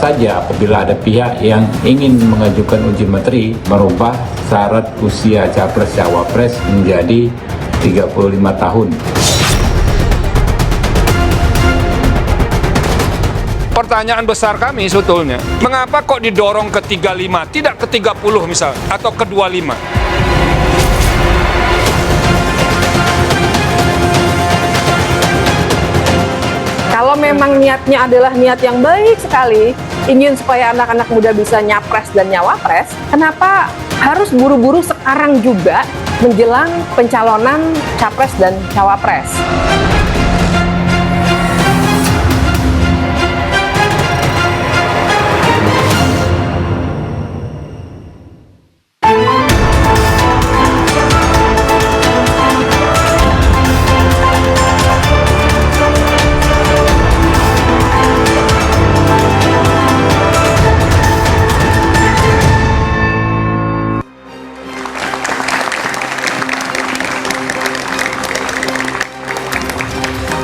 saja apabila ada pihak yang ingin mengajukan uji materi merubah syarat usia Capres-Cawapres menjadi 35 tahun. Pertanyaan besar kami sebetulnya, mengapa kok didorong ke 35, tidak ke 30 misalnya, atau ke 25? Kalau memang niatnya adalah niat yang baik sekali, ingin supaya anak-anak muda bisa nyapres dan nyawapres, kenapa harus buru-buru sekarang juga menjelang pencalonan capres dan cawapres?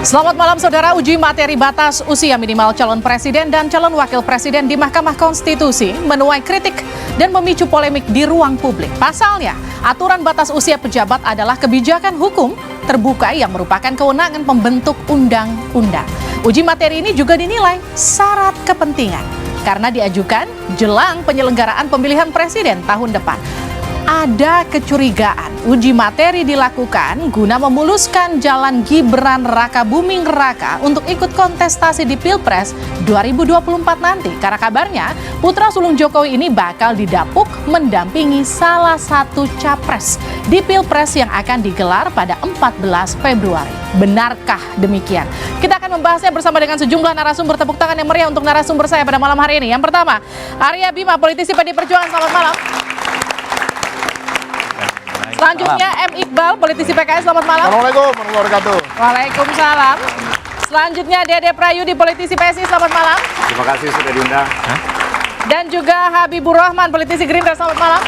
Selamat malam saudara. Uji materi batas usia minimal calon presiden dan calon wakil presiden di Mahkamah Konstitusi menuai kritik dan memicu polemik di ruang publik. Pasalnya, aturan batas usia pejabat adalah kebijakan hukum terbuka yang merupakan kewenangan pembentuk undang-undang. Uji materi ini juga dinilai syarat kepentingan karena diajukan jelang penyelenggaraan pemilihan presiden tahun depan. Ada kecurigaan uji materi dilakukan guna memuluskan jalan Gibran Rakabuming Raka untuk ikut kontestasi di Pilpres 2024 nanti. Karena kabarnya putra sulung Jokowi ini bakal didapuk mendampingi salah satu capres di Pilpres yang akan digelar pada 14 Februari. Benarkah demikian? Kita akan membahasnya bersama dengan sejumlah narasumber. Tepuk tangan yang meriah untuk narasumber saya pada malam hari ini. Yang pertama, Arya Bima, politisi PD Perjuangan. Selamat malam. Selanjutnya M. Iqbal, politisi PKS. Selamat malam. Assalamualaikum warahmatullahi wabarakatuh. Waalaikumsalam. Selanjutnya Dede Prayudi, politisi PSI. Selamat malam. Terima kasih sudah diundang. Dan juga Habibur Rahman, politisi Gerindra. Selamat malam.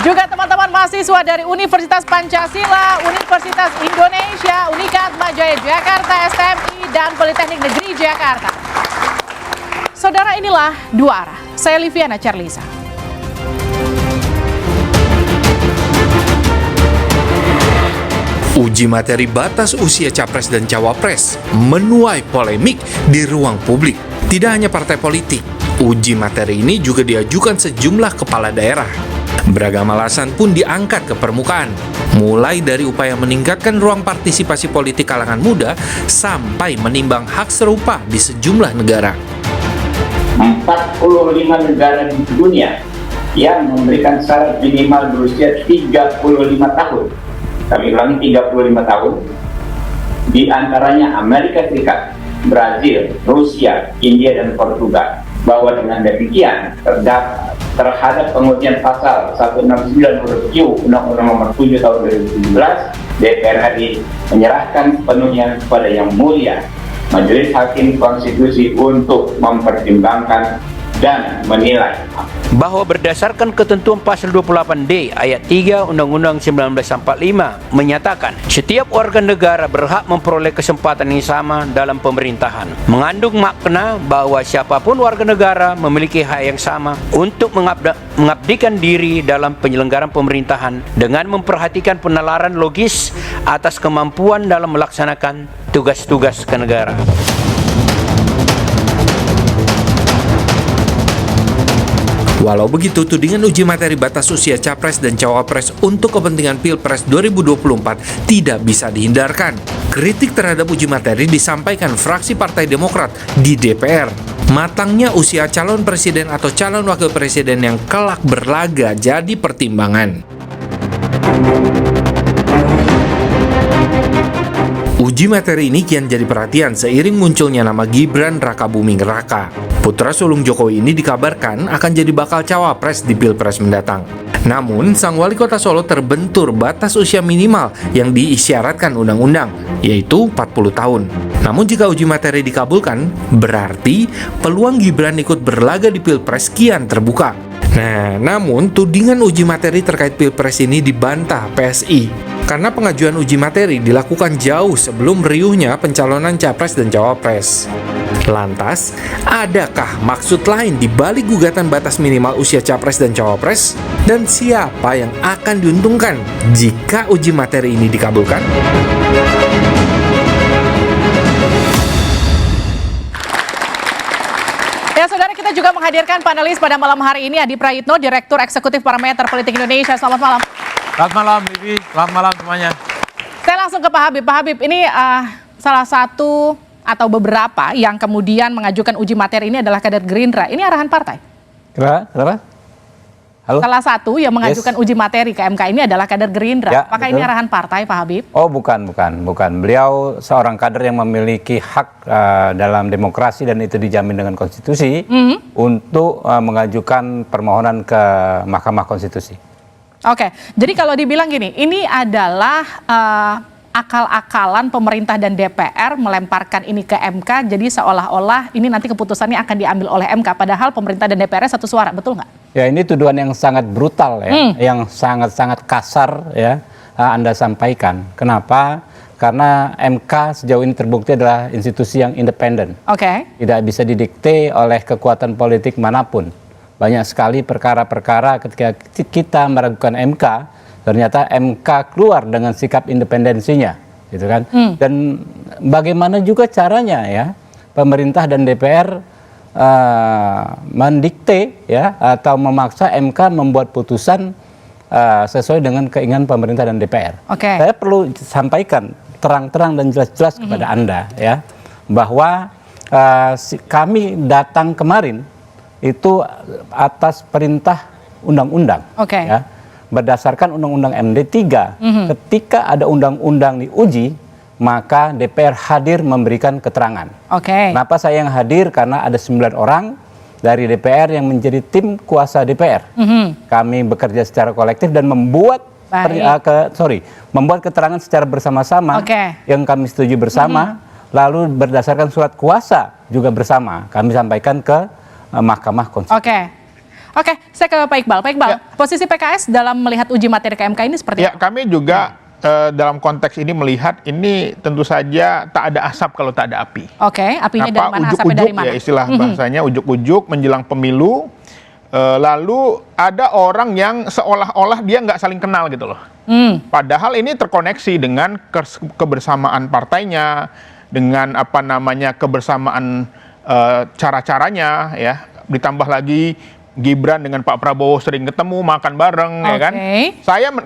Juga teman-teman mahasiswa dari Universitas Pancasila, Universitas Indonesia, Unika Atmajaya Jakarta, STMI, dan Politeknik Negeri Jakarta. Saudara, inilah Dua Arah. Saya Liviana Charlisa. Uji materi batas usia capres dan cawapres menuai polemik di ruang publik. Tidak hanya partai politik, uji materi ini juga diajukan sejumlah kepala daerah. Beragam alasan pun diangkat ke permukaan, mulai dari upaya meningkatkan ruang partisipasi politik kalangan muda sampai menimbang hak serupa di sejumlah negara. 45 negara di dunia yang memberikan syarat minimal berusia 35 tahun. Kami ulangi 35 tahun, di antaranya Amerika Serikat, Brazil, Rusia, India, dan Portugal. Bahwa dengan demikian, terhadap pengujian pasal 169 huruf Q Undang-Undang Nomor 7 Tahun 2017, DPR RI menyerahkan sepenuhnya kepada Yang Mulia Majelis Hakim Konstitusi untuk mempertimbangkan dan menilai bahwa berdasarkan ketentuan pasal 28D ayat 3 Undang-Undang 1945 menyatakan setiap warga negara berhak memperoleh kesempatan yang sama dalam pemerintahan, mengandung makna bahwa siapapun warga negara memiliki hak yang sama untuk mengabdikan diri dalam penyelenggaraan pemerintahan dengan memperhatikan penalaran logis atas kemampuan dalam melaksanakan tugas-tugas kenegaraan. Walau begitu, tudingan uji materi batas usia capres dan cawapres untuk kepentingan Pilpres 2024 tidak bisa dihindarkan. Kritik terhadap uji materi disampaikan fraksi Partai Demokrat di DPR. Matangnya usia calon presiden atau calon wakil presiden yang kelak berlaga jadi pertimbangan. Uji materi ini kian jadi perhatian seiring munculnya nama Gibran Rakabuming Raka. Putra sulung Jokowi ini dikabarkan akan jadi bakal cawapres di Pilpres mendatang. Namun, sang wali kota Solo terbentur batas usia minimal yang diisyaratkan undang-undang, yaitu 40 tahun. Namun jika uji materi dikabulkan, berarti peluang Gibran ikut berlaga di Pilpres kian terbuka. Nah, namun tudingan uji materi terkait Pilpres ini dibantah PSI. Karena pengajuan uji materi dilakukan jauh sebelum riuhnya pencalonan capres dan cawapres. Lantas, adakah maksud lain di balik gugatan batas minimal usia capres dan cawapres? Dan siapa yang akan diuntungkan jika uji materi ini dikabulkan? Ya, saudara, kita juga menghadirkan panelis pada malam hari ini, Adi Prayitno, Direktur Eksekutif Parameter Politik Indonesia. Selamat malam. Selamat malam, Bibi. Selamat malam semuanya. Saya langsung ke Pak Habib. Pak Habib, ini salah satu atau beberapa yang kemudian mengajukan uji materi ini adalah kader Gerindra. Ini arahan partai? Kenapa? Halo? Salah satu yang mengajukan uji materi ke MK ini adalah kader Gerindra. Ya, Apakah betul. ini arahan partai, Pak Habib? Oh, bukan. Beliau seorang kader yang memiliki hak dalam demokrasi dan itu dijamin dengan konstitusi untuk mengajukan permohonan ke Mahkamah Konstitusi. Oke, jadi kalau dibilang gini, ini adalah akal-akalan pemerintah dan DPR melemparkan ini ke MK, jadi seolah-olah ini nanti keputusannya akan diambil oleh MK, padahal pemerintah dan DPR satu suara, betul nggak? Ya, ini tuduhan yang sangat brutal ya, yang sangat-sangat kasar ya Anda sampaikan. Kenapa? Karena MK sejauh ini terbukti adalah institusi yang independen. Oke. Tidak bisa didikte oleh kekuatan politik manapun. Banyak sekali perkara-perkara ketika kita meragukan MK, ternyata MK keluar dengan sikap independensinya, gitu kan? Dan bagaimana juga caranya ya pemerintah dan DPR mendikte ya atau memaksa MK membuat putusan sesuai dengan keinginan pemerintah dan DPR. Oke. Saya perlu sampaikan terang-terang dan jelas-jelas kepada Anda ya bahwa kami datang kemarin itu atas perintah undang-undang. Oke. Ya, berdasarkan undang-undang MD 3, ketika ada undang-undang diuji, maka DPR hadir memberikan keterangan. Oke. Kenapa saya yang hadir? Karena ada 9 orang dari DPR yang menjadi tim kuasa DPR. Kami bekerja secara kolektif dan membuat membuat keterangan secara bersama-sama yang kami setuju bersama, lalu berdasarkan surat kuasa juga bersama kami sampaikan ke Mahkamah Konstitusi. Oke, saya ke Pak Iqbal. Pak Iqbal, posisi PKS dalam melihat uji materi ke MK ini seperti Ya, apa? kami juga dalam konteks ini melihat ini tentu saja tak ada asap kalau tak ada api. Oke, apinya dari mana, asapnya dari mana? Ya istilah bahasanya ujuk-ujuk menjelang pemilu, lalu ada orang yang seolah-olah dia nggak saling kenal gitu loh. Padahal ini terkoneksi dengan kebersamaan partainya, dengan kebersamaan cara-caranya ya, ditambah lagi Gibran dengan Pak Prabowo sering ketemu makan bareng ya kan.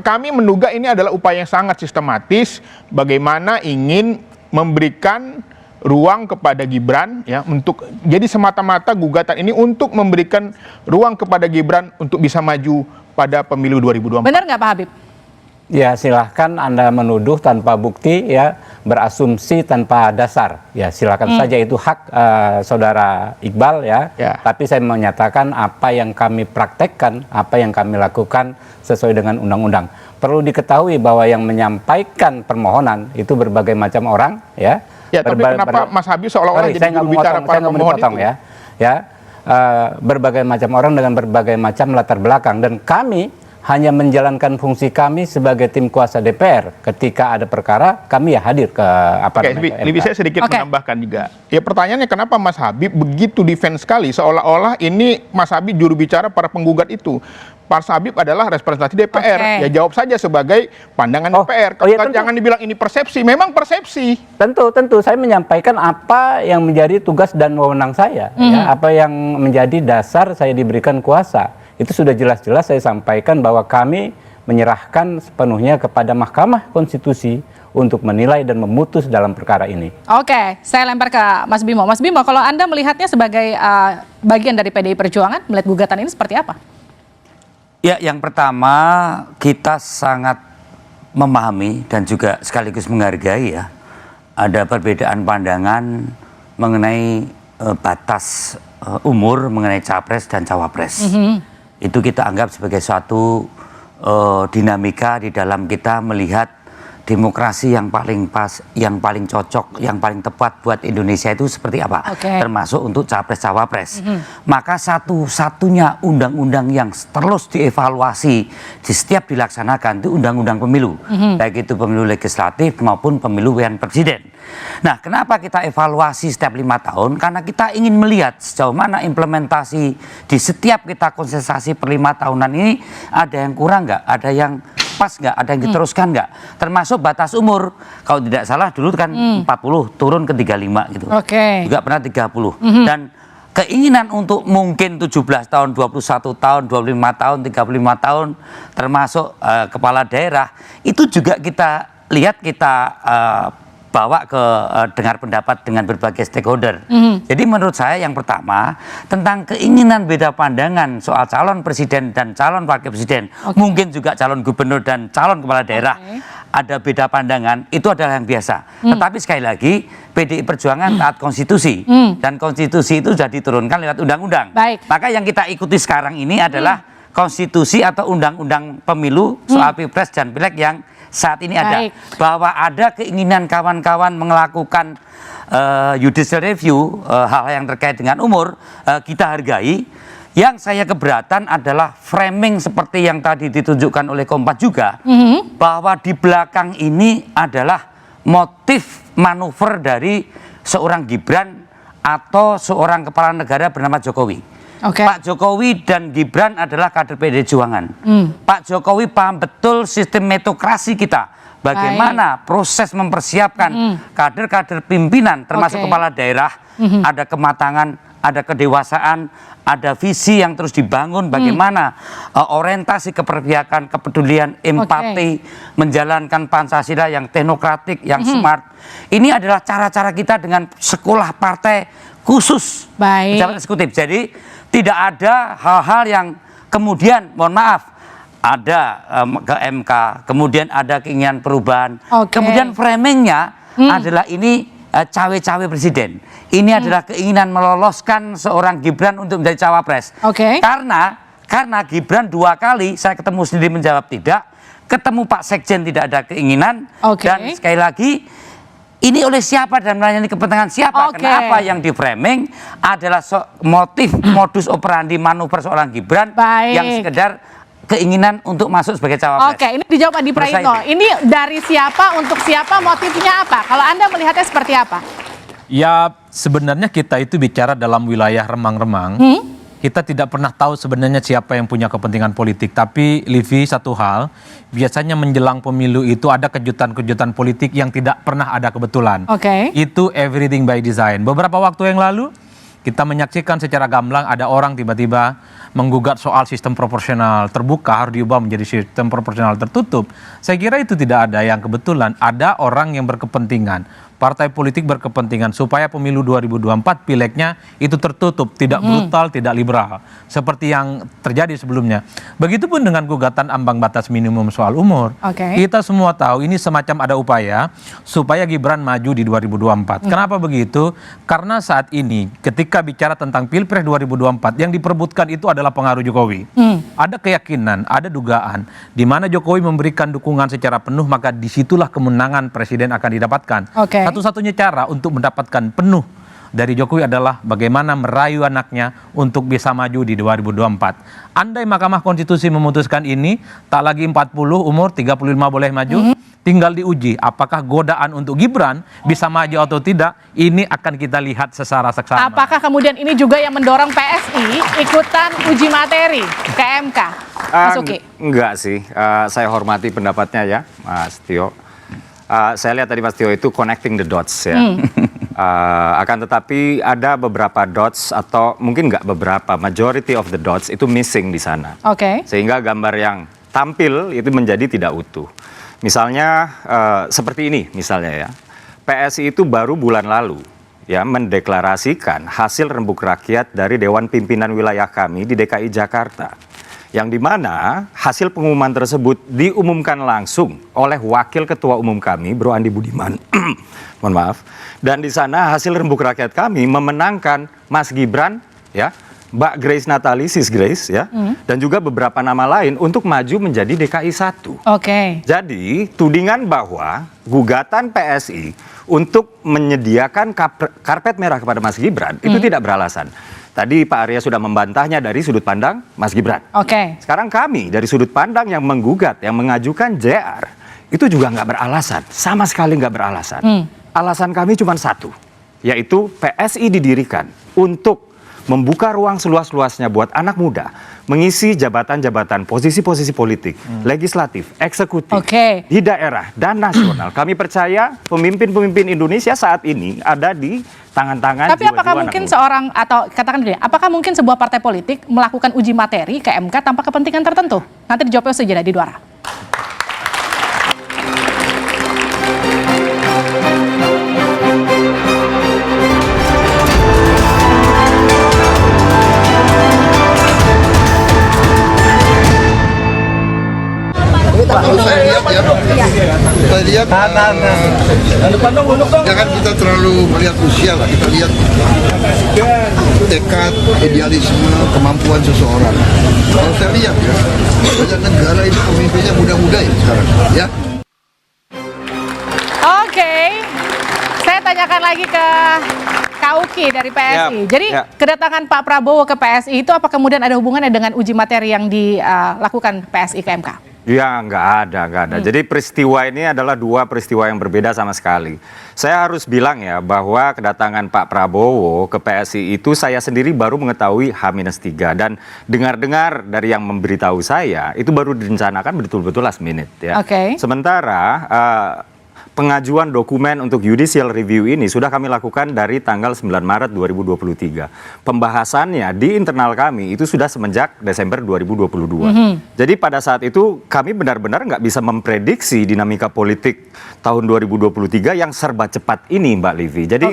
Kami menduga ini adalah upaya yang sangat sistematis bagaimana ingin memberikan ruang kepada Gibran ya untuk jadi semata-mata gugatan ini untuk memberikan ruang kepada Gibran untuk bisa maju pada pemilu 2024. Benar nggak Pak Habib? Ya, silahkan Anda menuduh tanpa bukti ya, berasumsi tanpa dasar. Ya, silakan saja, itu hak saudara Iqbal ya. Tapi saya menyatakan apa yang kami praktekkan, apa yang kami lakukan sesuai dengan undang-undang. Perlu diketahui bahwa yang menyampaikan permohonan itu berbagai macam orang ya. Ya, tapi kenapa Mas Habib seolah-olah jadi juru bicara para pemohon itu? Berbagai macam orang dengan berbagai macam latar belakang, dan kami hanya menjalankan fungsi kami sebagai tim kuasa DPR. Ketika ada perkara, kami ya hadir ke Lebih saya sedikit menambahkan juga. Ya, pertanyaannya kenapa Mas Habib begitu defense sekali, seolah-olah ini Mas Habib juru bicara para penggugat itu. Mas Habib adalah representasi DPR. Ya jawab saja sebagai pandangan DPR. Jangan dibilang ini persepsi, memang persepsi. Tentu saya menyampaikan apa yang menjadi tugas dan wewenang saya, ya, apa yang menjadi dasar saya diberikan kuasa. Itu sudah jelas-jelas saya sampaikan bahwa kami menyerahkan sepenuhnya kepada Mahkamah Konstitusi untuk menilai dan memutus dalam perkara ini. Oke, saya lempar ke Mas Bimo. Mas Bimo, kalau Anda melihatnya sebagai bagian dari PDI Perjuangan, melihat gugatan ini seperti apa? Ya, yang pertama kita sangat memahami dan juga sekaligus menghargai ya, ada perbedaan pandangan mengenai batas umur mengenai capres dan cawapres. Itu kita anggap sebagai suatu dinamika di dalam kita melihat demokrasi yang paling pas, yang paling cocok, yang paling tepat buat Indonesia itu seperti apa, termasuk untuk capres-cawapres. Maka satu-satunya undang-undang yang terus dievaluasi di setiap dilaksanakan itu undang-undang pemilu, baik itu pemilu legislatif maupun pemilu pemilihan presiden. Nah, kenapa kita evaluasi setiap 5 tahun? Karena kita ingin melihat sejauh mana implementasi di setiap kita kontestasi per 5 tahunan ini ada yang kurang nggak, ada yang pas nggak, ada yang diteruskan nggak, termasuk batas umur. Kalau tidak salah dulu kan 40 turun ke 35 gitu. Juga pernah 30. Dan keinginan untuk mungkin 17 tahun, 21 tahun, 25 tahun, 35 tahun termasuk kepala daerah itu juga kita lihat, kita bawa ke dengar pendapat dengan berbagai stakeholder. Jadi menurut saya yang pertama tentang keinginan beda pandangan soal calon presiden dan calon wakil presiden, mungkin juga calon gubernur dan calon kepala daerah ada beda pandangan, itu adalah yang biasa. Tetapi sekali lagi PDI Perjuangan taat konstitusi dan konstitusi itu sudah diturunkan lewat undang-undang. Maka yang kita ikuti sekarang ini adalah konstitusi atau undang-undang pemilu soal pilpres dan pileg yang saat ini ada. Bahwa ada keinginan kawan-kawan melakukan judicial review hal yang terkait dengan umur, kita hargai. Yang saya keberatan adalah framing seperti yang tadi ditunjukkan oleh Kompas juga, bahwa di belakang ini adalah motif manuver dari seorang Gibran atau seorang kepala negara bernama Jokowi. Pak Jokowi dan Gibran adalah kader PDI Perjuangan. Pak Jokowi paham betul sistem metokrasi kita. Bagaimana proses mempersiapkan kader-kader pimpinan termasuk kepala daerah, ada kematangan, ada kedewasaan, ada visi yang terus dibangun, bagaimana orientasi keperpihakan, kepedulian, empati, menjalankan Pancasila yang teknokratik, yang smart. Ini adalah cara-cara kita dengan sekolah partai khusus pejabat eksekutif. Jadi tidak ada hal-hal yang kemudian, mohon maaf, ada ke MK, kemudian ada keinginan perubahan, kemudian framingnya adalah ini cawe-cawe presiden. Ini adalah keinginan meloloskan seorang Gibran untuk menjadi cawapres. Karena Gibran 2 kali saya ketemu sendiri menjawab tidak, ketemu Pak Sekjen tidak ada keinginan, dan sekali lagi ini oleh siapa dan melayani kepentingan siapa? Kenapa yang di framing adalah motif modus operandi manuver seorang Gibran yang sekedar keinginan untuk masuk sebagai cawapres. Ini dijawab Adi Praitno. Ini dari siapa untuk siapa, motifnya apa? Kalau Anda melihatnya seperti apa? Ya, sebenarnya kita itu bicara dalam wilayah remang-remang. Kita tidak pernah tahu sebenarnya siapa yang punya kepentingan politik. Tapi Livi, satu hal, biasanya menjelang pemilu itu ada kejutan-kejutan politik yang tidak pernah ada kebetulan. Itu everything by design. Beberapa waktu yang lalu kita menyaksikan secara gamblang ada orang tiba-tiba menggugat soal sistem proporsional terbuka harus diubah menjadi sistem proporsional tertutup. Saya kira itu tidak ada yang kebetulan. Ada orang yang berkepentingan, partai politik berkepentingan supaya pemilu 2024 pilegnya itu tertutup, tidak brutal, tidak liberal seperti yang terjadi sebelumnya. Begitupun dengan gugatan ambang batas minimum soal umur. Kita semua tahu ini semacam ada upaya supaya Gibran maju di 2024. Kenapa begitu? Karena saat ini ketika bicara tentang Pilpres 2024 yang diperebutkan itu adalah pengaruh Jokowi. Ada keyakinan, ada dugaan di mana Jokowi memberikan dukungan secara penuh, maka disitulah kemenangan presiden akan didapatkan. Satu-satunya cara untuk mendapatkan penuh dari Jokowi adalah bagaimana merayu anaknya untuk bisa maju di 2024. Andai Mahkamah Konstitusi memutuskan ini, tak lagi 40, umur 35 boleh maju, tinggal diuji apakah godaan untuk Gibran bisa maju atau tidak, ini akan kita lihat secara seksama. Apakah kemudian ini juga yang mendorong PSI ikutan uji materi ke MK? Mas Uki? Enggak sih, saya hormati pendapatnya ya Mas Tio. Saya lihat tadi Mas Tio itu connecting the dots ya. Akan tetapi ada beberapa dots atau mungkin nggak beberapa, majority of the dots itu missing di sana. Sehingga gambar yang tampil itu menjadi tidak utuh. Misalnya seperti ini misalnya ya. PSI itu baru bulan lalu ya mendeklarasikan hasil rembuk rakyat dari Dewan Pimpinan Wilayah kami di DKI Jakarta. Yang dimana hasil pengumuman tersebut diumumkan langsung oleh Wakil Ketua Umum kami, Bro Andi Budiman. Mohon maaf. Dan di sana hasil rembuk rakyat kami memenangkan Mas Gibran ya Mbak Grace Natali, Sis Grace ya, dan juga beberapa nama lain untuk maju menjadi DKI 1. Oke. Jadi tudingan bahwa gugatan PSI untuk menyediakan karpet merah kepada Mas Gibran itu tidak beralasan. Tadi Pak Arya sudah membantahnya dari sudut pandang Mas Gibran. Oke. Sekarang kami dari sudut pandang yang menggugat, yang mengajukan JR, itu juga nggak beralasan, sama sekali nggak beralasan. Alasan kami cuma satu, yaitu PSI didirikan untuk membuka ruang seluas-luasnya buat anak muda mengisi jabatan-jabatan, posisi-posisi politik, legislatif, eksekutif di daerah dan nasional. Kami percaya pemimpin-pemimpin Indonesia saat ini ada di tangan-tangan. Tapi apakah mungkin seorang, atau katakan gini, apakah mungkin sebuah partai politik melakukan uji materi ke MK tanpa kepentingan tertentu? Nanti dijawabnya sejenak di Duara. Kalau saya lihat ya, kita lihat jangan kita terlalu melihat usia lah, kita lihat tekad, idealisme, kemampuan seseorang. Kalau saya lihat ya, banyak negara itu pemimpinnya muda-muda ya sekarang, ya. Oke, saya tanyakan lagi ke Kauki dari PSI. Jadi kedatangan Pak Prabowo ke PSI itu apa kemudian ada hubungannya dengan uji materi yang dilakukan PSI ke MK? Ya, nggak ada. Jadi peristiwa ini adalah dua peristiwa yang berbeda sama sekali. Saya harus bilang ya bahwa kedatangan Pak Prabowo ke PSI itu saya sendiri baru mengetahui H-3 dan dengar-dengar dari yang memberitahu saya itu baru direncanakan betul-betul last minute ya. Sementara pengajuan dokumen untuk judicial review ini sudah kami lakukan dari tanggal 9 Maret 2023. Pembahasannya di internal kami itu sudah semenjak Desember 2022. Jadi pada saat itu kami benar-benar nggak bisa memprediksi dinamika politik tahun 2023 yang serba cepat ini, Mbak Livi. Jadi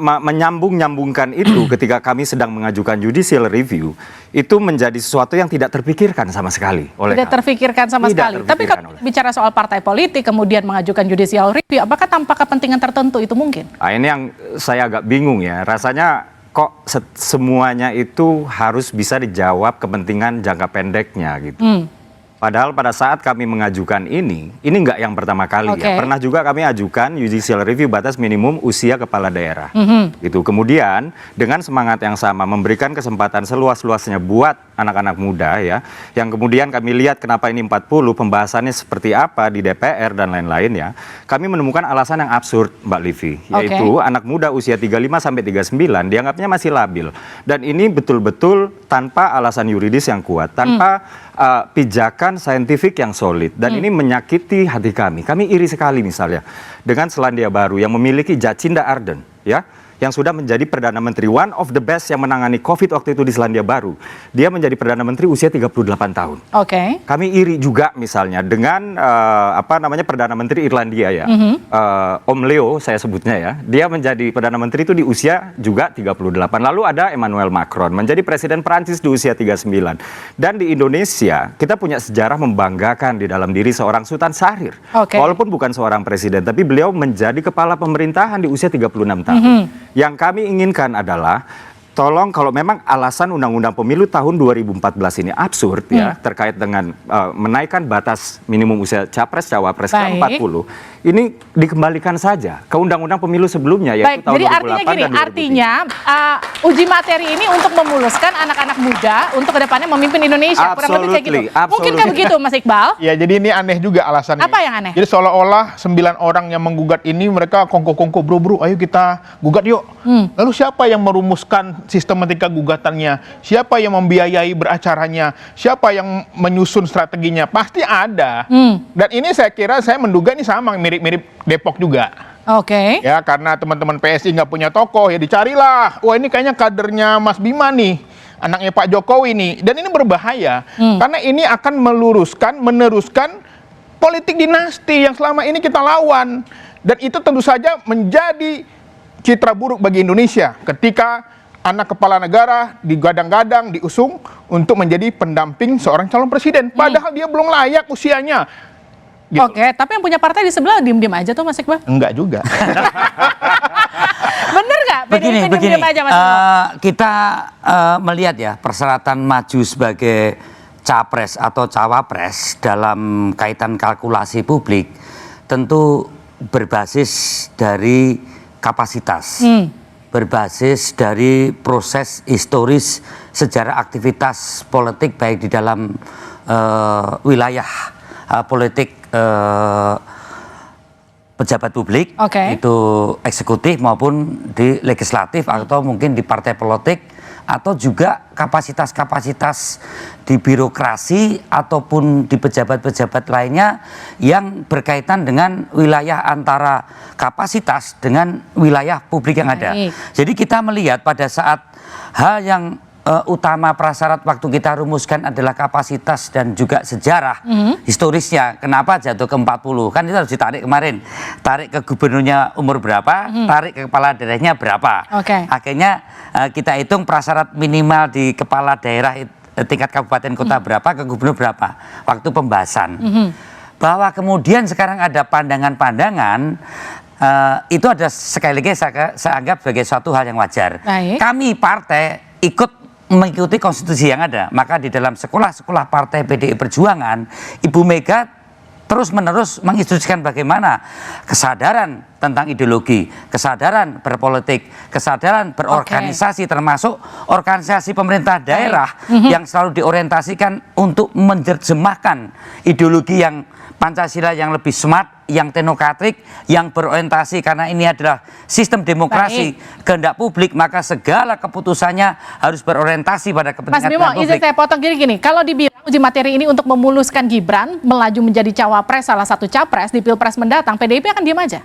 menyambung-nyambungkan itu ketika kami sedang mengajukan judicial review itu menjadi sesuatu yang tidak terpikirkan sama sekali oleh kami. Terpikirkan sama sekali. Tapi kalau bicara soal partai politik kemudian mengajukan judicial review, apakah tanpa kepentingan tertentu itu mungkin? Nah, ini yang saya agak bingung ya. Rasanya kok semuanya itu harus bisa dijawab kepentingan jangka pendeknya gitu. Padahal pada saat kami mengajukan ini nggak yang pertama kali ya. Pernah juga kami ajukan judicial review batas minimum usia kepala daerah. Gitu. Kemudian dengan semangat yang sama memberikan kesempatan seluas-luasnya buat anak-anak muda ya. Yang kemudian kami lihat kenapa ini 40, pembahasannya seperti apa di DPR dan lain-lain ya. Kami menemukan alasan yang absurd, Mbak Livi, yaitu anak muda usia 35 sampai 39 dianggapnya masih labil. Dan ini betul-betul tanpa alasan yuridis yang kuat, tanpa pijakan saintifik yang solid, dan ini menyakiti hati kami. Kami iri sekali misalnya dengan Selandia Baru yang memiliki Jacinda Ardern ya, yang sudah menjadi Perdana Menteri, one of the best yang menangani COVID waktu itu di Selandia Baru. Dia menjadi Perdana Menteri usia 38 tahun. Kami iri juga misalnya dengan Perdana Menteri Irlandia ya, Om Leo saya sebutnya ya. Dia menjadi Perdana Menteri itu di usia juga 38. Lalu ada Emmanuel Macron menjadi Presiden Prancis di usia 39. Dan di Indonesia kita punya sejarah membanggakan di dalam diri seorang Sultan Syahrir. Walaupun bukan seorang presiden, tapi beliau menjadi kepala pemerintahan di usia 36 tahun. Yang kami inginkan adalah tolong kalau memang alasan Undang-Undang Pemilu tahun 2014 ini absurd ya, terkait dengan menaikkan batas minimum usia capres cawapres ke 40, ini dikembalikan saja ke Undang-Undang Pemilu sebelumnya yaitu tahun 2008 jadi artinya gini, artinya uji materi ini untuk memuluskan anak-anak muda untuk kedepannya memimpin Indonesia. Kurang lebih kayak gitu. Mungkinkah begitu, Mas Iqbal? Ya, jadi ini aneh juga alasannya. Apa yang aneh? Jadi seolah-olah 9 orang yang menggugat ini mereka kongko-kongko, bro, ayo kita gugat yuk. Lalu siapa yang merumuskan sistematika gugatannya? Siapa yang membiayai beracaranya? Siapa yang menyusun strateginya? Pasti ada. Dan ini saya kira, saya menduga ini sama, mirip-mirip Depok juga. Ya, karena teman-teman PSI nggak punya tokoh, ya dicarilah. Wah, ini kayaknya kadernya Mas Bima nih, anaknya Pak Jokowi nih. Dan ini berbahaya, karena ini akan meneruskan politik dinasti yang selama ini kita lawan. Dan itu tentu saja menjadi citra buruk bagi Indonesia ketika anak kepala negara digadang-gadang, diusung untuk menjadi pendamping seorang calon presiden. Padahal dia belum layak usianya. Gitu. Tapi yang punya partai di sebelah diem-diem aja tuh, Mas Iqbal? Enggak juga. Bener nggak? Begini, PDIP diam-diam aja, Mas Bimo? kita melihat ya persyaratan maju sebagai capres atau cawapres dalam kaitan kalkulasi publik tentu berbasis dari kapasitas, berbasis dari proses historis sejarah aktivitas politik baik di dalam wilayah politik pejabat publik, itu eksekutif maupun di legislatif atau mungkin di partai politik, atau juga kapasitas-kapasitas di birokrasi ataupun di pejabat-pejabat lainnya yang berkaitan dengan wilayah antara kapasitas dengan wilayah publik yang ada. Jadi kita melihat pada saat hal yang utama prasyarat waktu kita rumuskan adalah kapasitas dan juga sejarah historisnya. Kenapa jatuh ke 40? Kan itu harus ditarik kemarin. Tarik ke gubernurnya umur berapa, tarik ke kepala daerahnya berapa. Akhirnya kita hitung prasyarat minimal di kepala daerah tingkat kabupaten kota berapa, ke gubernur berapa. Waktu pembahasan. Bahwa kemudian sekarang ada pandangan-pandangan, itu ada sekali lagi saya anggap sebagai suatu hal yang wajar. Kami partai ikut mengikuti konstitusi yang ada, maka di dalam sekolah-sekolah partai PDI Perjuangan, Ibu Mega terus-menerus menginstruksikan bagaimana kesadaran tentang ideologi, kesadaran berpolitik, kesadaran berorganisasi, termasuk organisasi pemerintah daerah yang selalu diorientasikan untuk menerjemahkan ideologi yang Pancasila yang lebih smart, yang teknokratik, yang berorientasi karena ini adalah sistem demokrasi kehendak publik, maka segala keputusannya harus berorientasi pada kepentingan Mas Bimo, izin saya potong gini, kalau dibilang uji materi ini untuk memuluskan Gibran melaju menjadi cawapres, salah satu capres di Pilpres mendatang, PDIP akan diam aja?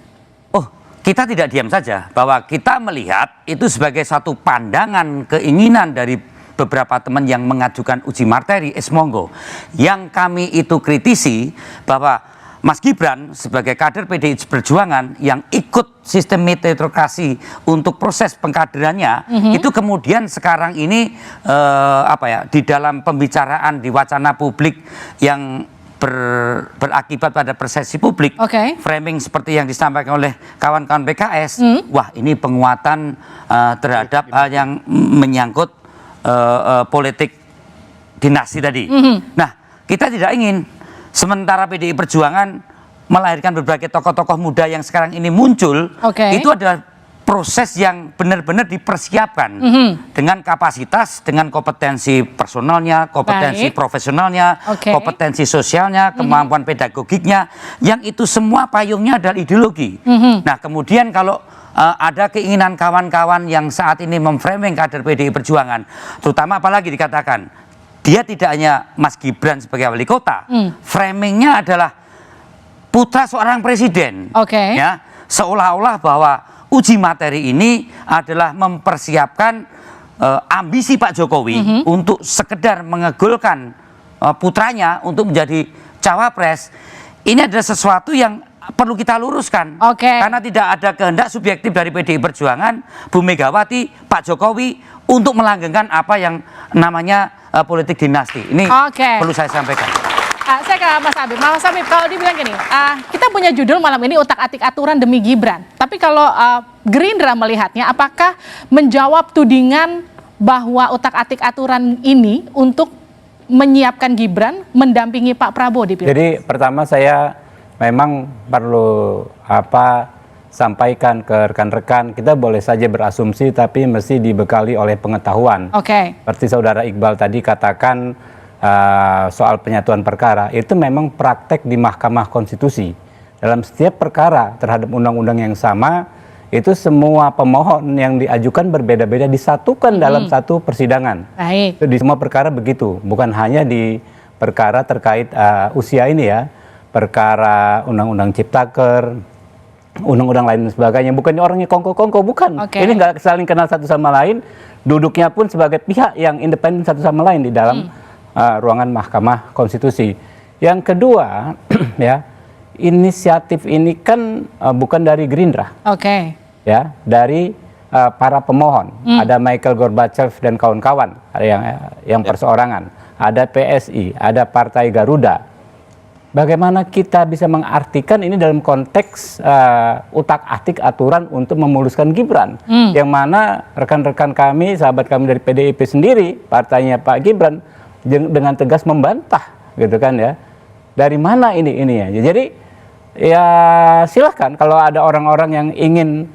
Oh, kita tidak diam saja, bahwa kita melihat itu sebagai satu pandangan, keinginan dari beberapa teman yang mengajukan uji materi, monggo. Yang kami itu kritisi bahwa Mas Gibran sebagai kader PDI Perjuangan yang ikut sistem meritokrasi untuk proses pengkaderannya, itu kemudian sekarang ini di dalam pembicaraan di wacana publik yang berakibat pada persepsi publik, framing seperti yang disampaikan oleh kawan-kawan PKS, wah ini penguatan terhadap hal yang menyangkut politik dinasti tadi. Nah, kita tidak ingin sementara PDI Perjuangan melahirkan berbagai tokoh-tokoh muda yang sekarang ini muncul, itu adalah proses yang benar-benar dipersiapkan dengan kapasitas, dengan kompetensi personalnya, kompetensi profesionalnya, kompetensi sosialnya, kemampuan pedagogiknya, yang itu semua payungnya adalah ideologi. Nah, kemudian kalau ada keinginan kawan-kawan yang saat ini memframing kader PDI Perjuangan, terutama apalagi dikatakan dia tidak hanya Mas Gibran sebagai wali kota, framingnya adalah putra seorang presiden, ya, seolah-olah bahwa uji materi ini adalah mempersiapkan ambisi Pak Jokowi untuk sekedar mengegulkan putranya untuk menjadi cawapres. Ini adalah sesuatu yang perlu kita luruskan, karena tidak ada kehendak subjektif dari PDI Perjuangan, Bu Megawati, Pak Jokowi untuk melanggengkan apa yang namanya politik dinasti. Ini perlu saya sampaikan. Saya ke Mas Habib. Mas Habib, kalau dibilang gini, kita punya judul malam ini utak-atik aturan demi Gibran. Tapi kalau Gerindra melihatnya, apakah menjawab tudingan bahwa utak-atik aturan ini untuk menyiapkan Gibran mendampingi Pak Prabowo di Pilpres? Jadi pertama saya memang perlu sampaikan ke rekan-rekan, kita boleh saja berasumsi tapi mesti dibekali oleh pengetahuan. Seperti saudara Iqbal tadi katakan soal penyatuan perkara, itu memang praktek di Mahkamah Konstitusi. Dalam setiap perkara terhadap undang-undang yang sama, itu semua pemohon yang diajukan berbeda-beda disatukan dalam satu persidangan. Itu di semua perkara begitu, bukan hanya di perkara terkait usia ini ya, perkara undang-undang Ciptaker, undang-undang lain dan sebagainya. Bukannya orangnya kongko-kongko, bukan. Ini nggak saling kenal satu sama lain, duduknya pun sebagai pihak yang independen satu sama lain di dalam ruangan Mahkamah Konstitusi. Yang kedua, ya, inisiatif ini kan bukan dari Gerindra, ya, dari para pemohon. Ada Michael Gorbachev dan kawan-kawan yang perseorangan, ada PSI, ada Partai Garuda, bagaimana kita bisa mengartikan ini dalam konteks utak-atik aturan untuk memuluskan Gibran, yang mana rekan-rekan kami, sahabat kami dari PDIP sendiri, partainya Pak Gibran, dengan tegas membantah, gitu kan ya. Dari mana ini ya? Jadi ya silahkan kalau ada orang-orang yang ingin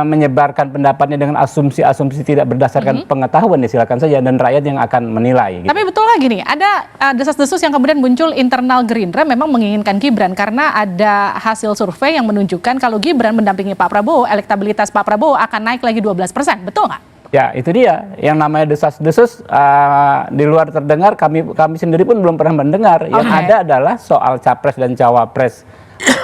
menyebarkan pendapatnya dengan asumsi-asumsi tidak berdasarkan pengetahuan, ya silakan saja, dan rakyat yang akan menilai. Gitu. Tapi betul lagi nih, ada desas-desus yang kemudian muncul internal Gerindra memang menginginkan Gibran karena ada hasil survei yang menunjukkan kalau Gibran mendampingi Pak Prabowo, elektabilitas Pak Prabowo akan naik lagi 12%, betul nggak? Ya itu dia, yang namanya desas-desus di luar terdengar, kami sendiri pun belum pernah mendengar. Yang ada adalah soal capres dan cawapres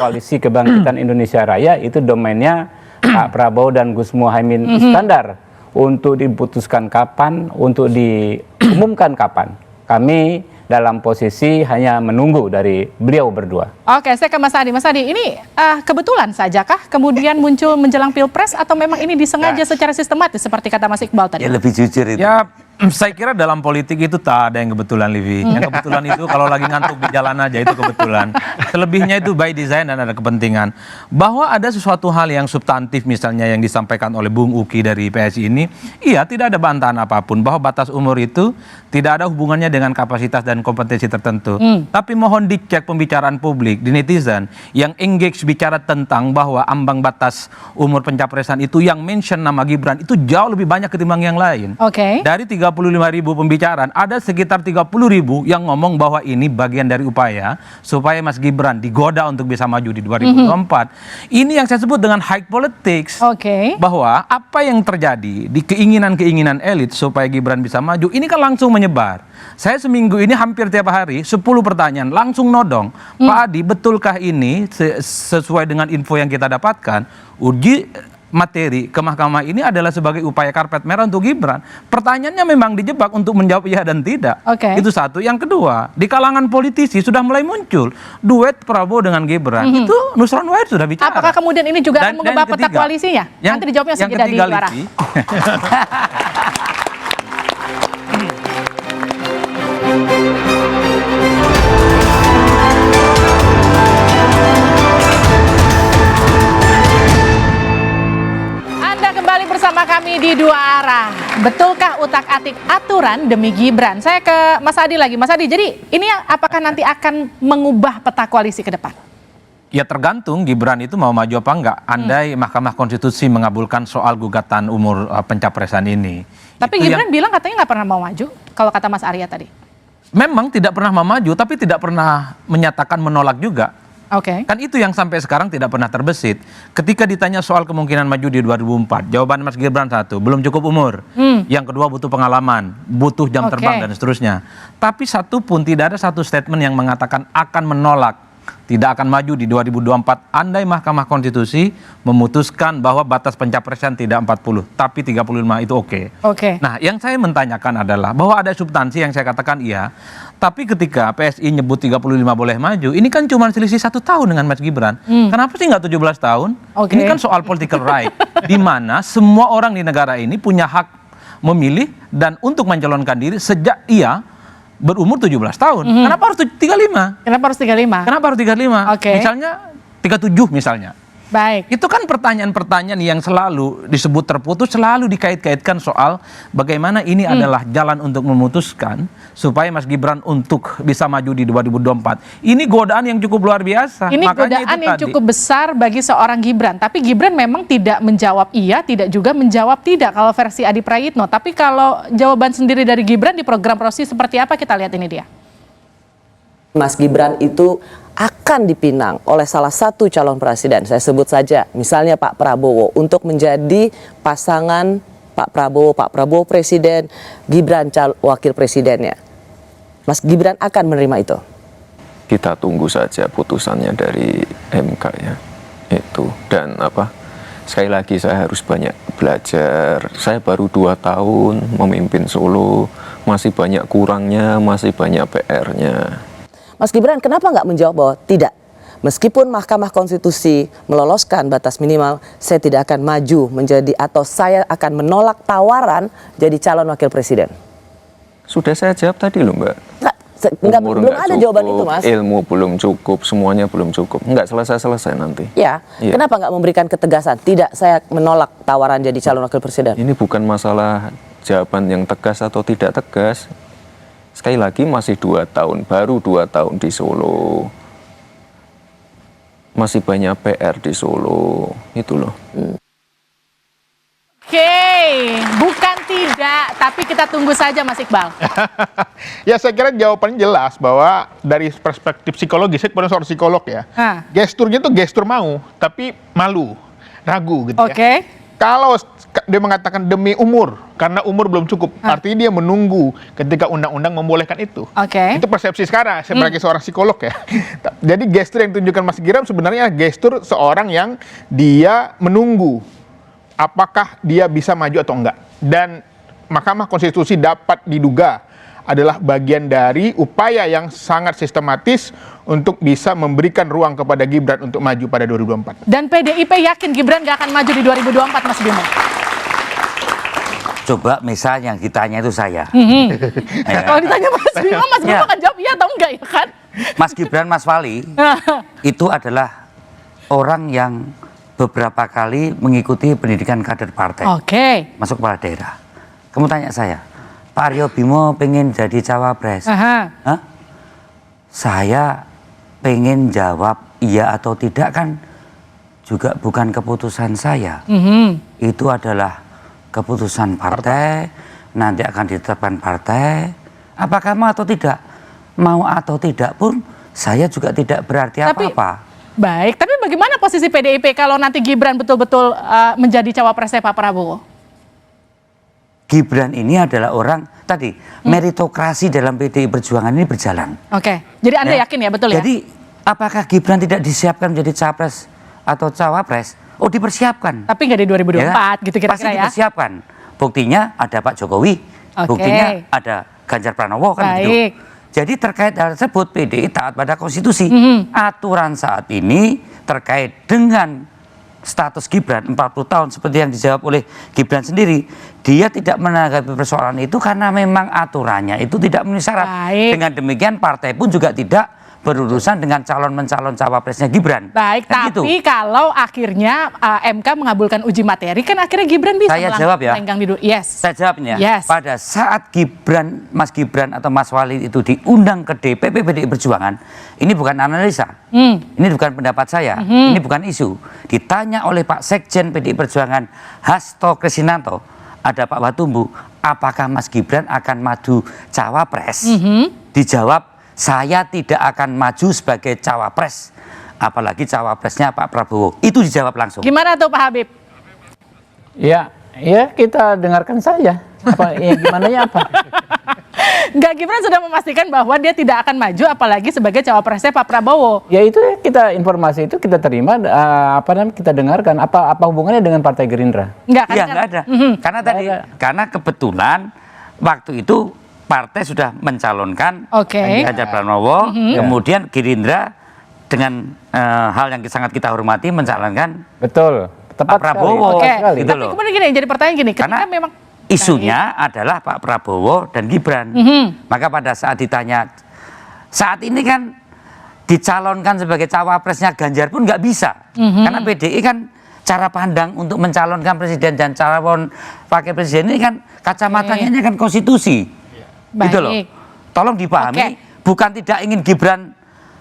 Koalisi Kebangkitan Indonesia Raya, itu domainnya Pak Prabowo dan Gus Muhaimin Iskandar. Untuk diputuskan kapan, untuk diumumkan kapan. Kami dalam posisi hanya menunggu dari beliau berdua. Oke, saya ke Mas Adi. Mas Adi, ini kebetulan sajakah kemudian muncul menjelang Pilpres atau memang ini disengaja secara sistematis seperti kata Mas Iqbal tadi? Ya lebih jujur itu. Ya, saya kira dalam politik itu tak ada yang kebetulan, Livi. Yang kebetulan itu kalau lagi ngantuk di jalan aja, itu kebetulan. Selebihnya itu by design dan ada kepentingan. Bahwa ada sesuatu hal yang substantif misalnya yang disampaikan oleh Bung Uki dari PSI ini, iya tidak ada bantahan apapun bahwa batas umur itu tidak ada hubungannya dengan kapasitas dan kompetensi tertentu. Tapi mohon dicek pembicaraan publik di netizen yang engage bicara tentang bahwa ambang batas umur pencapresan itu yang mention nama Gibran itu jauh lebih banyak ketimbang yang lain. Dari 35.000 pembicaraan, ada sekitar 30.000 yang ngomong bahwa ini bagian dari upaya supaya Mas Gibran digoda untuk bisa maju di 2024. Ini yang saya sebut dengan high politics. Bahwa apa yang terjadi di keinginan-keinginan elit supaya Gibran bisa maju, ini kan langsung menyebar. Saya seminggu ini hampir tiap hari 10 pertanyaan langsung nodong. Pak Adi, betulkah ini sesuai dengan info yang kita dapatkan? Uji materi ke mahkamah ini adalah sebagai upaya karpet merah untuk Gibran. Pertanyaannya memang dijebak untuk menjawab iya dan tidak. Itu satu. Yang kedua, di kalangan politisi sudah mulai muncul duet Prabowo dengan Gibran. Itu Nusron Wahid sudah bicara. Apakah kemudian ini juga akan mengubah peta koalisinya? Nanti dijawabnya sejenak di luar. Bersama kami di Dua Arah. Betulkah utak-atik aturan demi Gibran? Saya ke Mas Adi lagi. Mas Adi, jadi ini apakah nanti akan mengubah peta koalisi ke depan? Ya tergantung Gibran itu mau maju apa enggak. Andai Mahkamah Konstitusi mengabulkan soal gugatan umur pencapresan ini. Tapi Gibran bilang katanya nggak pernah mau maju, kalau kata Mas Arya tadi. Memang tidak pernah mau maju, tapi tidak pernah menyatakan menolak juga. Kan itu yang sampai sekarang tidak pernah terbesit. Ketika ditanya soal kemungkinan maju di 2004, jawaban Mas Gibran satu, belum cukup umur. Yang kedua butuh pengalaman, butuh jam terbang dan seterusnya. Tapi satu pun tidak ada satu statement yang mengatakan akan menolak, tidak akan maju di 2024 andai Mahkamah Konstitusi memutuskan bahwa batas pencapresan tidak 40 tapi 35 itu oke. Nah, yang saya mentanyakan adalah bahwa ada substansi yang saya katakan iya, tapi ketika PSI nyebut 35 boleh maju, ini kan cuma selisih 1 tahun dengan Mas Gibran. Kenapa sih nggak 17 tahun? Ini kan soal political right, di mana semua orang di negara ini punya hak memilih dan untuk mencalonkan diri sejak ia berumur 17 tahun. Kenapa harus 35? Kenapa harus 35? Kenapa harus 35? Misalnya 37 misalnya. Baik. Itu kan pertanyaan-pertanyaan yang selalu disebut terputus, selalu dikait-kaitkan soal bagaimana ini adalah jalan untuk memutuskan supaya Mas Gibran untuk bisa maju di 2024. Ini godaan yang cukup luar biasa. Ini godaan yang cukup besar bagi seorang Gibran. Tapi Gibran memang tidak menjawab iya, tidak juga menjawab tidak kalau versi Adi Prayitno. Tapi kalau jawaban sendiri dari Gibran di program Rosi seperti apa, kita lihat ini dia. Mas Gibran itu akan dipinang oleh salah satu calon presiden, saya sebut saja misalnya Pak Prabowo, untuk menjadi pasangan Pak Prabowo presiden, Gibran wakil presidennya. Mas Gibran akan menerima itu? Kita tunggu saja putusannya dari MK ya, itu. Dan sekali lagi saya harus banyak belajar. Saya baru 2 tahun memimpin Solo, masih banyak kurangnya, masih banyak PR-nya. Mas Gibran kenapa nggak menjawab bahwa tidak? Meskipun Mahkamah Konstitusi meloloskan batas minimal, saya tidak akan maju menjadi atau saya akan menolak tawaran jadi calon wakil presiden. Sudah saya jawab tadi loh Mbak. Nggak, umur belum nggak ada cukup, jawaban itu, Mas. ilmu belum cukup, semuanya belum cukup. Nggak selesai-selesai nanti. Ya, kenapa nggak memberikan ketegasan? Tidak, saya menolak tawaran jadi calon wakil presiden. Ini bukan masalah jawaban yang tegas atau tidak tegas. Sekali lagi masih 2 tahun, baru 2 tahun di Solo. Masih banyak PR di Solo, itu loh. Oke, bukan tidak, tapi kita tunggu saja Mas Iqbal. Ya saya kira jawabannya jelas bahwa dari perspektif psikologis, saya kepada seorang psikolog ya, gesturnya tuh gestur mau, tapi malu, ragu gitu ya. Kalau dia mengatakan demi umur, karena umur belum cukup, artinya dia menunggu ketika undang-undang membolehkan itu. Itu persepsi sekarang, sebagai seorang psikolog ya. Jadi gestur yang ditunjukkan Mas Gibran sebenarnya gestur seorang yang dia menunggu apakah dia bisa maju atau enggak. Dan Mahkamah Konstitusi dapat diduga adalah bagian dari upaya yang sangat sistematis untuk bisa memberikan ruang kepada Gibran untuk maju pada 2024. Dan PDIP yakin Gibran gak akan maju di 2024, Mas Bimo? Coba misalnya yang ditanya itu saya. Kalau ditanya Mas Bimo akan jawab iya atau enggak ya kan? Mas Gibran, Mas Wali, itu adalah orang yang beberapa kali mengikuti pendidikan kader partai. Masuk kepala daerah. Kamu tanya saya, Pak Aryo Bimo pengen jadi cawapres. Saya pengen jawab iya atau tidak kan juga bukan keputusan saya. Itu adalah keputusan partai, nanti akan ditetapkan partai. Apakah mau atau tidak? Mau atau tidak pun saya juga tidak berarti apa-apa. Baik, tapi bagaimana posisi PDIP kalau nanti Gibran betul-betul menjadi cawapresnya Pak Prabowo? Gibran ini adalah orang, tadi, meritokrasi dalam PDI Perjuangan ini berjalan. Jadi Anda yakin ya, betul ya? Jadi, apakah Gibran tidak disiapkan menjadi capres atau cawapres? Oh, dipersiapkan. Tapi nggak di 2024 gitu kira-kira Pasti ya? dipersiapkan. Buktinya ada Pak Jokowi, buktinya ada Ganjar Pranowo kan gitu. Jadi terkait hal tersebut PDI taat pada konstitusi. Aturan saat ini terkait dengan status Gibran 40 tahun seperti yang dijawab oleh Gibran sendiri. Dia tidak menanggapi persoalan itu karena memang aturannya itu tidak memenuhi syarat. Dengan demikian partai pun juga tidak berurusan dengan calon-mencalon cawapresnya Gibran. Baik, kan tapi gitu. Kalau akhirnya MK mengabulkan uji materi, kan akhirnya Gibran bisa saya jawab ya. Yes. Saya jawabnya. Yes. Pada saat Gibran, Mas Gibran atau Mas Wali itu diundang ke DPP PDI Perjuangan, ini bukan analisa, ini bukan pendapat saya, ini bukan isu. Ditanya oleh Pak Sekjen PDI Perjuangan, Hasto Krisinanto, ada Pak Watumbu, apakah Mas Gibran akan maju cawapres? Dijawab, saya tidak akan maju sebagai cawapres, apalagi cawapresnya Pak Prabowo. Itu dijawab langsung. Gimana tuh Pak Habib? Ya kita dengarkan saja. Gimana ya apa? Enggak, Gibran sudah memastikan bahwa dia tidak akan maju apalagi sebagai cawapresnya Pak Prabowo. Ya itu ya, informasi itu kita terima, kita dengarkan. Apa hubungannya dengan Partai Gerindra? Enggak ada. Karena kebetulan waktu itu partai sudah mencalonkan Ganjar Pranowo, kemudian Gerindra dengan hal yang sangat kita hormati mencalonkan Pak Prabowo. Gitu tapi kemudian gini, jadi pertanyaan gini, karena memang isunya adalah Pak Prabowo dan Gibran. Maka pada saat ditanya, saat ini kan dicalonkan sebagai cawapresnya Ganjar pun nggak bisa, karena PDI kan cara pandang untuk mencalonkan presiden dan calon wakil presiden ini kan kacamatanya kan konstitusi. Gitu loh. Tolong dipahami, bukan tidak ingin Gibran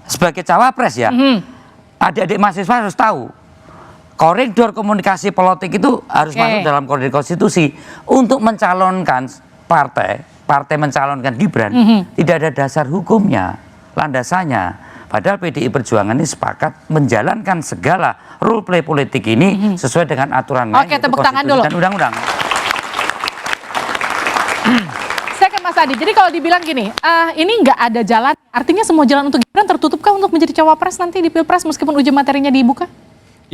sebagai cawapres ya. Adik-adik mahasiswa harus tahu, koridor komunikasi politik itu harus masuk dalam koridor konstitusi. Untuk mencalonkan partai mencalonkan Gibran, tidak ada dasar hukumnya, landasannya. Padahal PDI Perjuangan ini sepakat menjalankan segala role play politik ini sesuai dengan aturan main, tepuk tangan dulu. Dan undang-undang. Mas Adi, jadi kalau dibilang gini, ini nggak ada jalan, artinya semua jalan untuk Gibran tertutupkah untuk menjadi cawapres nanti di Pilpres meskipun uji materinya dibuka?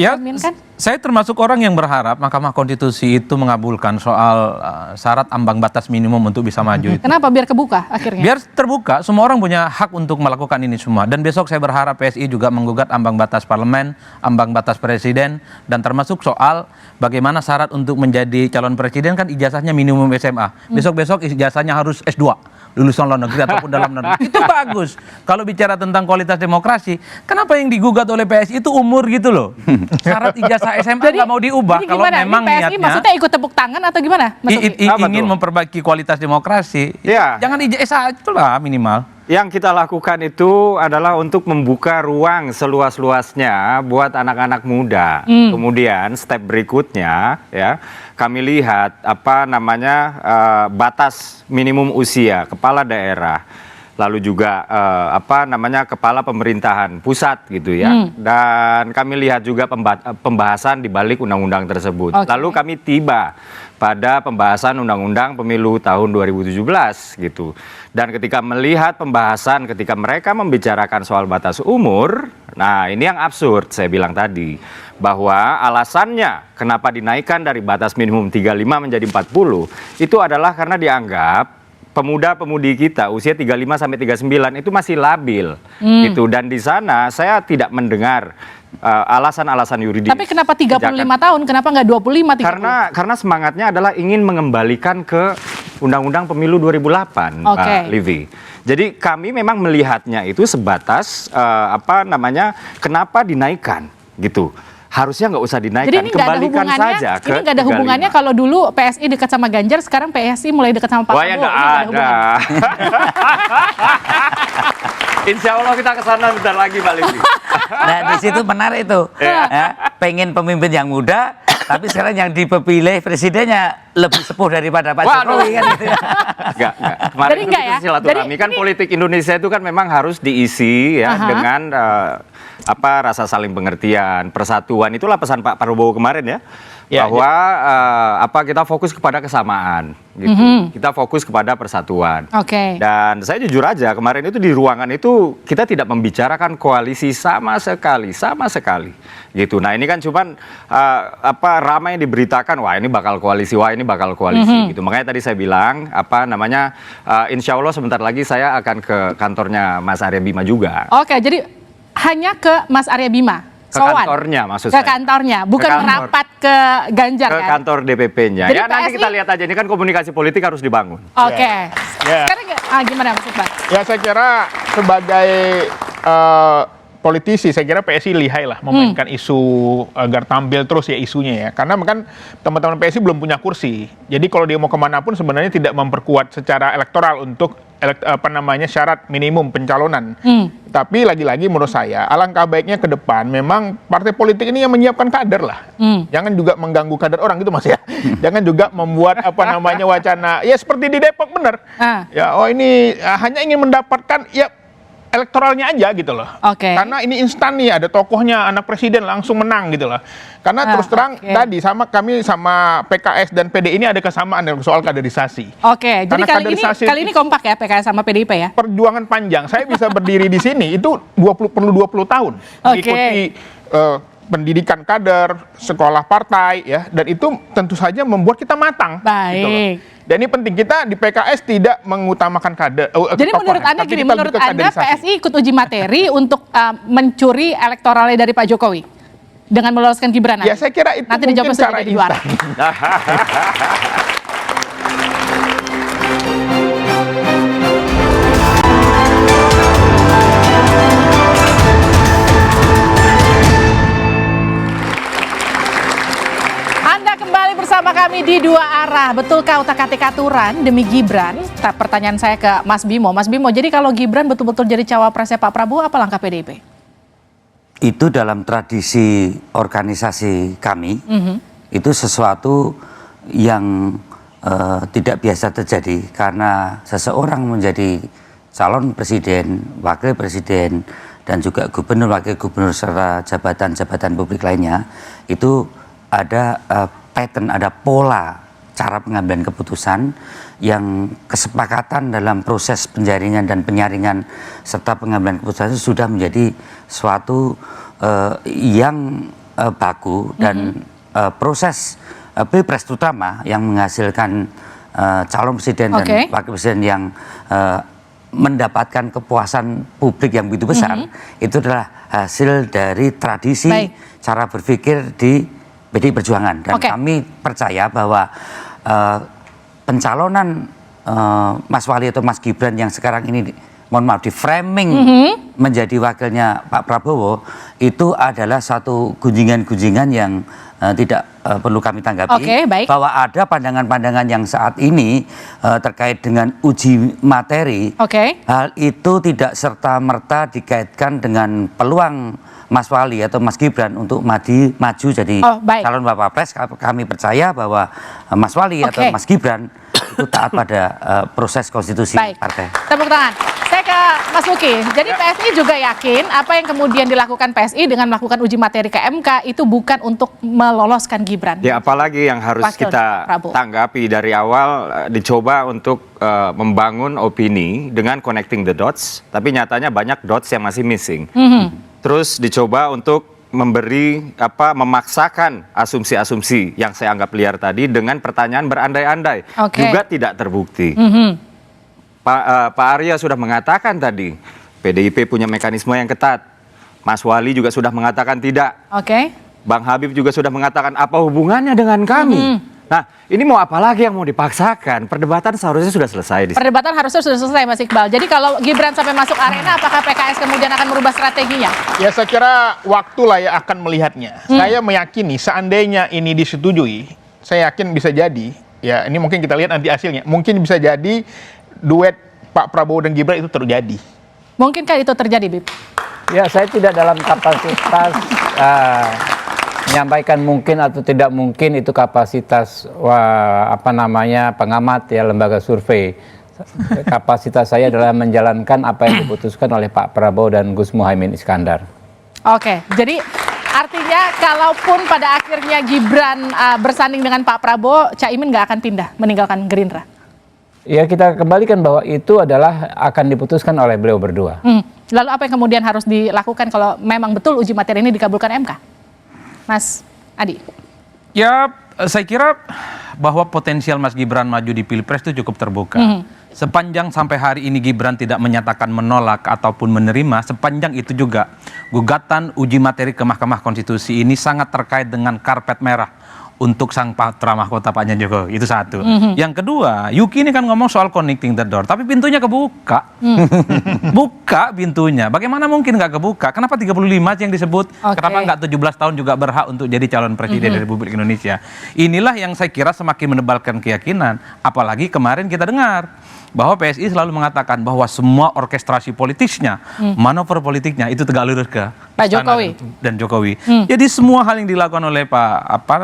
Ya, Aminkan? saya termasuk orang yang berharap Mahkamah Konstitusi itu mengabulkan soal syarat ambang batas minimum untuk bisa maju itu. Kenapa? Biar kebuka akhirnya? Biar terbuka, semua orang punya hak untuk melakukan ini semua. Dan besok saya berharap PSI juga menggugat ambang batas parlemen, ambang batas presiden, dan termasuk soal bagaimana syarat untuk menjadi calon presiden kan ijazahnya minimum SMA. Besok-besok ijazahnya harus S2. Lulusan luar negeri ataupun dalam negeri. Itu bagus. Kalau bicara tentang kualitas demokrasi, kenapa yang digugat oleh PSI itu umur gitu loh. Syarat ijazah SMA nggak mau diubah kalau memang PSI niatnya maksudnya ikut tepuk tangan atau gimana? ingin memperbaiki kualitas demokrasi. Ya. Jangan ijazah itulah minimal. Yang kita lakukan itu adalah untuk membuka ruang seluas-luasnya buat anak-anak muda. Kemudian step berikutnya ya kami lihat batas minimum usia kepala daerah, lalu juga kepala pemerintahan pusat gitu ya. Dan kami lihat juga pembahasan di balik undang-undang tersebut. Lalu kami tiba pada pembahasan undang-undang pemilu tahun 2017 gitu. Dan ketika melihat pembahasan ketika mereka membicarakan soal batas umur, nah ini yang absurd saya bilang tadi, bahwa alasannya kenapa dinaikkan dari batas minimum 35 menjadi 40 itu adalah karena dianggap pemuda-pemudi kita usia 35 sampai 39 itu masih labil gitu, dan di sana saya tidak mendengar alasan-alasan yuridis. Tapi kenapa 35 tahun? Kenapa nggak 25 30? Karena semangatnya adalah ingin mengembalikan ke Undang-Undang Pemilu 2008, Pak Livi. Jadi kami memang melihatnya itu sebatas kenapa dinaikkan gitu. Harusnya nggak usah dinaikkan, jadi ini kembalikan saja ke ini nggak ada hubungannya kalau dulu PSI dekat sama Ganjar, sekarang PSI mulai dekat sama Pak Prabowo. Wah, ya nggak ada. Insya Allah kita ke sana bentar lagi, Pak Livi. Nah, di situ menarik itu. Ya, pengen pemimpin yang muda, tapi sekarang yang dipilih presidennya lebih sepuh daripada Pak Jokowi kan gitu. Enggak. Kemarin itu kita silaturahmi kan politik Indonesia itu kan memang harus diisi ya dengan rasa saling pengertian, persatuan. Itulah pesan Pak Prabowo kemarin ya. Bahwa kita fokus kepada kesamaan gitu. Kita fokus kepada persatuan. Dan saya jujur aja kemarin itu di ruangan itu kita tidak membicarakan koalisi sama sekali gitu. Nah, ini kan cuman ramai diberitakan wah ini bakal koalisi, gitu. Makanya tadi saya bilang insya Allah sebentar lagi saya akan ke kantornya Mas Arya Bima juga. Jadi hanya ke Mas Arya Bima. Ke kantornya maksud saya. Ke kantornya, bukan merapat ke Ganjar ke kan? kantor DPP-nya. Jadi ya nanti kita lihat aja, ini kan komunikasi politik harus dibangun. Sekarang gimana Mas Iqbal? Ya saya kira sebagai politisi, saya kira PSI lihai lah memainkan isu agar tampil terus ya isunya ya. Karena kan teman-teman PSI belum punya kursi. Jadi kalau dia mau kemana pun sebenarnya tidak memperkuat secara elektoral untuk syarat minimum pencalonan. Tapi lagi-lagi menurut saya alangkah baiknya ke depan memang partai politik ini yang menyiapkan kader lah. Jangan juga mengganggu kader orang gitu Mas ya. Jangan juga membuat wacana ya seperti di Depok bener. Ya ini hanya ingin mendapatkan ya elektoralnya aja gitu loh. Karena ini instan nih, ada tokohnya anak presiden langsung menang gitu loh. Karena terus terang tadi kami sama PKS dan PDI ini ada kesamaan soal kaderisasi. Jadi kali ini kompak ya PKS sama PDIP ya. Perjuangan panjang. Saya bisa berdiri di sini itu perlu 20 tahun mengikuti pendidikan kader, sekolah partai ya, dan itu tentu saja membuat kita matang. Baik. Gitu. Dan ini penting, kita di PKS tidak mengutamakan kader. Jadi menurut Anda gini, menurut Anda PSI ikut uji materi untuk mencuri elektoralnya dari Pak Jokowi dengan meloloskan Gibran? Ya saya kira itu nanti dijawab secara di luar. Bersama kami di Dua Arah, betulkah utak-atik aturan demi Gibran? Pertanyaan saya ke Mas Bimo. Mas Bimo, jadi kalau Gibran betul-betul jadi cawapresnya Pak Prabowo, apa langkah PDIP? Itu dalam tradisi organisasi kami, itu sesuatu yang tidak biasa terjadi. Karena seseorang menjadi calon presiden, wakil presiden, dan juga gubernur, wakil gubernur, serta jabatan-jabatan publik lainnya, itu ada pattern, ada pola cara pengambilan keputusan yang kesepakatan dalam proses penjaringan dan penyaringan serta pengambilan keputusan itu sudah menjadi suatu yang baku dan proses pilpres terutama yang menghasilkan calon presiden dan wakil presiden yang mendapatkan kepuasan publik yang begitu besar, itu adalah hasil dari tradisi cara berpikir di PDI Perjuangan. Dan kami percaya bahwa pencalonan Mas Wali atau Mas Gibran yang sekarang ini, mohon maaf, di framing menjadi wakilnya Pak Prabowo, itu adalah satu gunjingan-gunjingan yang tidak perlu kami tanggapi, bahwa ada pandangan-pandangan yang saat ini terkait dengan uji materi, hal itu tidak serta-merta dikaitkan dengan peluang Mas Wali atau Mas Gibran untuk maju jadi calon Wapres. Kami percaya bahwa Mas Wali atau Mas Gibran itu taat pada proses konstitusi partai. Tepuk tangan. Saya ke Mas Luki. Jadi PSI juga yakin apa yang kemudian dilakukan PSI dengan melakukan uji materi ke MK itu bukan untuk meloloskan Gibran. Ya, apalagi yang harus kita tanggapi dari awal, dicoba untuk membangun opini dengan connecting the dots, tapi nyatanya banyak dots yang masih missing. Terus dicoba untuk memaksakan asumsi-asumsi yang saya anggap liar tadi dengan pertanyaan berandai-andai, juga tidak terbukti. Pak Arya sudah mengatakan tadi, PDIP punya mekanisme yang ketat. Mas Wali juga sudah mengatakan tidak. Bang Habib juga sudah mengatakan apa hubungannya dengan kami. Nah, ini mau apa lagi yang mau dipaksakan? Perdebatan seharusnya sudah selesai. Perdebatan harusnya sudah selesai, Mas Iqbal. Jadi kalau Gibran sampai masuk arena, apakah PKS kemudian akan merubah strateginya? Ya, saya kira waktulah ya akan melihatnya. Saya meyakini seandainya ini disetujui, saya yakin bisa jadi, ya ini mungkin kita lihat nanti hasilnya, mungkin bisa jadi duet Pak Prabowo dan Gibran itu terjadi. Mungkinkah itu terjadi, Bib? Ya, saya tidak dalam kapasitas menyampaikan mungkin atau tidak mungkin, itu kapasitas pengamat ya, lembaga survei. Kapasitas saya adalah menjalankan apa yang diputuskan oleh Pak Prabowo dan Gus Muhaimin Iskandar. Jadi artinya kalaupun pada akhirnya Gibran bersanding dengan Pak Prabowo, Caimin nggak akan pindah meninggalkan Gerindra? Ya, kita kembalikan bahwa itu adalah akan diputuskan oleh beliau berdua. Lalu apa yang kemudian harus dilakukan kalau memang betul uji materi ini dikabulkan MK? Mas Adi. Ya, saya kira bahwa potensial Mas Gibran maju di Pilpres itu cukup terbuka. Sepanjang sampai hari ini Gibran tidak menyatakan menolak ataupun menerima, sepanjang itu juga gugatan uji materi ke Mahkamah Konstitusi ini sangat terkait dengan karpet merah untuk sang putra mahkota Pak Jokowi. Itu satu. Yang kedua, Yuki ini kan ngomong soal connecting the door, tapi pintunya kebuka. Buka pintunya. Bagaimana mungkin nggak kebuka? Kenapa 35 yang disebut? Kenapa nggak 17 tahun juga berhak untuk jadi calon presiden Republik Indonesia? Inilah yang saya kira semakin menebalkan keyakinan. Apalagi kemarin kita dengar bahwa PSI selalu mengatakan bahwa semua orkestrasi politisnya, manuver politiknya itu tegak lurus ke Pak Jokowi dan Jokowi. Jadi semua hal yang dilakukan oleh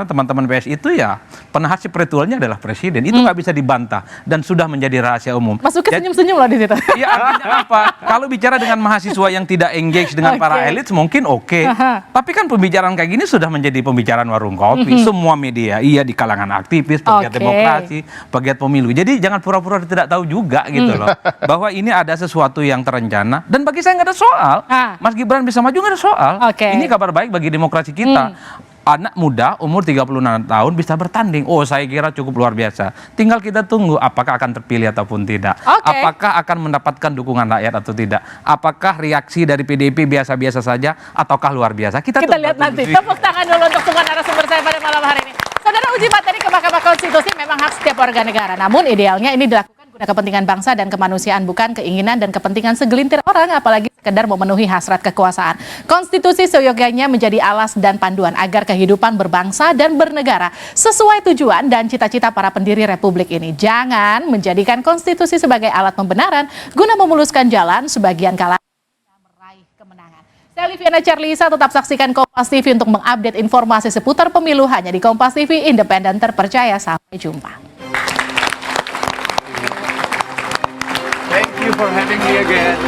teman-teman PSI itu ya penahasi spiritualnya adalah presiden. Itu nggak bisa dibantah dan sudah menjadi rahasia umum. Masuk ke senyum-senyum loh di situ. Ya, artinya apa? Kalau bicara dengan mahasiswa yang tidak engage dengan para elit mungkin tapi kan pembicaraan kayak gini sudah menjadi pembicaraan warung kopi. Semua media, di kalangan aktivis, pegiat demokrasi, pegiat pemilu. Jadi jangan pura-pura tidak tahu juga gitu loh, bahwa ini ada sesuatu yang terencana. Dan bagi saya nggak ada soal Mas Gibran bisa maju, nggak ada soal. Ini kabar baik bagi demokrasi kita. Anak muda umur 36 tahun bisa bertanding. Saya kira cukup luar biasa. Tinggal kita tunggu apakah akan terpilih ataupun tidak. Apakah akan mendapatkan dukungan rakyat atau tidak. Apakah reaksi dari PDIP biasa-biasa saja ataukah luar biasa. Kita lihat nanti. Tepuk tangan dulu untuk semua narasumber saya pada malam hari ini. Saudara, uji materi ke Mahkamah Konstitusi memang hak setiap warga negara. Namun idealnya ini dilakukan guna kepentingan bangsa dan kemanusiaan, bukan keinginan dan kepentingan segelintir orang, apalagi sekedar memenuhi hasrat kekuasaan. Konstitusi seyogyanya menjadi alas dan panduan agar kehidupan berbangsa dan bernegara sesuai tujuan dan cita-cita para pendiri Republik ini. Jangan menjadikan konstitusi sebagai alat pembenaran guna memuluskan jalan sebagian kalangan meraih kemenangan. Saya Liviana Charlisa, tetap saksikan Kompas TV untuk mengupdate informasi seputar pemilu hanya di Kompas TV, independen, terpercaya. Sampai jumpa. Thank you for having me again.